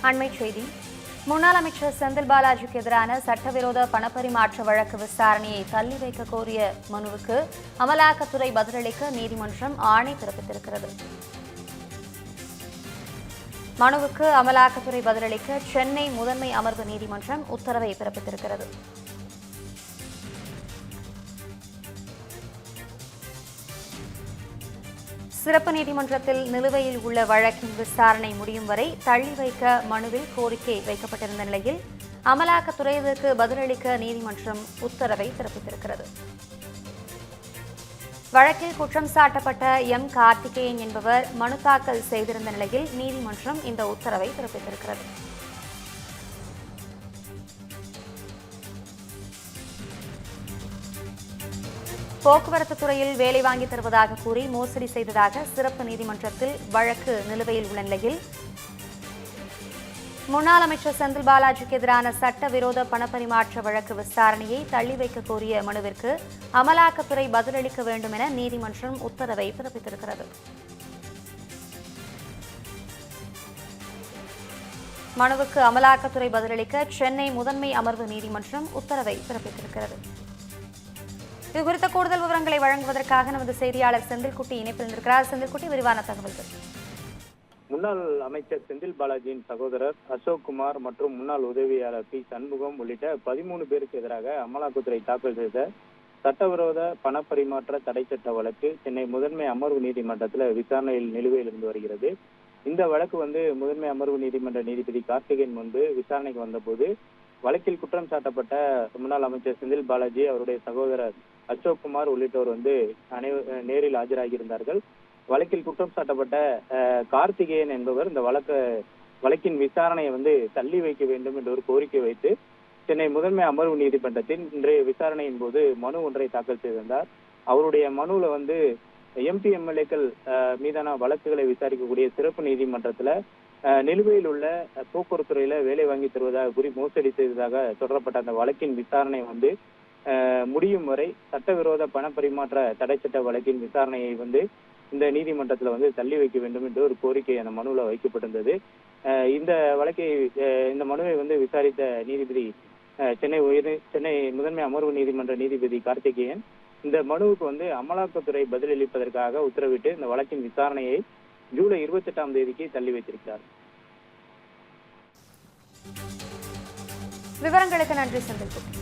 அண்மைச் செய்தி. முன்னாள் அமைச்சர் செந்தில் பாலாஜிக்கு எதிரான சட்டவிரோத பணப்பரிமாற்ற வழக்கு விசாரணையை தள்ளி வைக்க கோரிய மனுவுக்கு அமலாக்கத்துறை பதிலளிக்க நீதிமன்றம் ஆணை பிறப்பித்திருக்கிறது. மனுவுக்கு அமலாக்கத்துறை பதிலளிக்க சென்னை முதன்மை அமர்வு நீதிமன்றம் உத்தரவை பிறப்பித்திருக்கிறது. சிறப்பு நீதிமன்றத்தில் நிலுவையில் உள்ள வழக்கின் விசாரணை முடியும் வரை தள்ளி வைக்க மனுவில் கோரிக்கை வைக்கப்பட்டிருந்த நிலையில் அமலாக்கத்துறை இதற்கு பதிலளிக்க நீதிமன்றம் உத்தரவை பிறப்பித்திருக்கிறது. வழக்கில் குற்றம் சாட்டப்பட்ட எம் கார்த்திகேயன் என்பவர் மனு தாக்கல் செய்திருந்த நிலையில் நீதிமன்றம் இந்த உத்தரவை பிறப்பித்திருக்கிறது. போக்குவரத்து துறையில் வேலை வாங்கி தருவதாக கூறி மோசடி செய்ததாக சிறப்பு நீதிமன்றத்தில் வழக்கு நிலுவையில் உள்ள நிலையில் முன்னாள் அமைச்சர் செந்தில் பாலாஜிக்கு எதிரான சட்டவிரோத பணப்பரிமாற்ற வழக்கு விசாரணையை தள்ளி வைக்க கோரிய மனுவிற்கு அமலாக்கத்துறை பதிலளிக்க வேண்டும் என நீதிமன்றம் உத்தரவை பிறப்பித்திருக்கிறது. மனுவுக்கு அமலாக்கத்துறை பதிலளிக்க சென்னை முதன்மை அமர்வு நீதிமன்றம் உத்தரவை பிறப்பித்திருக்கிறது. இதுகுறித்த கூடுதல் விவரங்களை வழங்குவதற்காக நமது செய்தியாளர் செந்தில்குட்டி இணைப்பில் இருக்கிறார். செந்தில்குட்டி, விரிவான தகவல்கள். முன்னாள் அமைச்சர் செந்தில் பாலாஜியின் சகோதரர் அசோக் குமார் மற்றும் முன்னாள் உதவியாளர் பி சண்முகம் உள்ளிட்ட 13 பேருக்கு எதிராக அமலாக்கத்துறை தாக்கல் செய்த சட்டவிரோத பணப்பரிமாற்ற தடை சட்ட வழக்கு சென்னை முதன்மை அமர்வு நீதிமன்றத்தில் விசாரணையில் நிலுவையில் இருந்து வருகிறது. இந்த வழக்கு முதன்மை அமர்வு நீதிமன்ற நீதிபதி கார்த்திகேயன் முன்பு விசாரணைக்கு வந்தபோது வழக்கில் குற்றம் சாட்டப்பட்ட முன்னாள் அமைச்சர் செந்தில் பாலாஜி, அவருடைய சகோதரர் அசோக் குமார் உள்ளிட்டோர் நேரில் ஆஜராகியிருந்தார்கள். வழக்கில் குற்றம் சாட்டப்பட்ட கார்த்திகேயன் என்பவர் இந்த வழக்கின் விசாரணையை தள்ளி வைக்க வேண்டும் என்ற ஒரு கோரிக்கை வைத்து சென்னை முதன்மை அமர்வு நீதிமன்றத்தின் இன்றைய விசாரணையின் போது மனு ஒன்றை தாக்கல் செய்திருந்தார். அவருடைய மனுவில் எம்பி எம்எல்ஏக்கள் மீதான வழக்குகளை விசாரிக்கக்கூடிய சிறப்பு நீதிமன்றத்துல நிலுவையில் உள்ள போக்குவரத்து துறையில வேலை வாங்கி தருவதாக கூறி மோசடி செய்ததாக தொடரப்பட்ட அந்த வழக்கின் விசாரணை முடியும் வரை சட்டவிரோத பணப்பரிமாற்ற தடை சட்ட வழக்கின் விசாரணையை இந்த நீதிமன்றத்துல தள்ளி வைக்க வேண்டும் என்று ஒரு கோரிக்கை அந்த மனுவில் வைக்கப்பட்டிருந்தது. இந்த மனுவை விசாரித்த நீதிபதி சென்னை முதன்மை அமர்வு நீதிமன்ற நீதிபதி கார்த்திகேயன் இந்த மனுவுக்கு அமலாக்கத்துறை பதிலளிப்பதற்காக உத்தரவிட்டு இந்த வழக்கின் விசாரணையை ஜூலை 28ஆம் தேதிக்கு தள்ளி வைத்திருக்கிறார். விவரங்களுக்கு நன்றி செந்தில்குட்டி.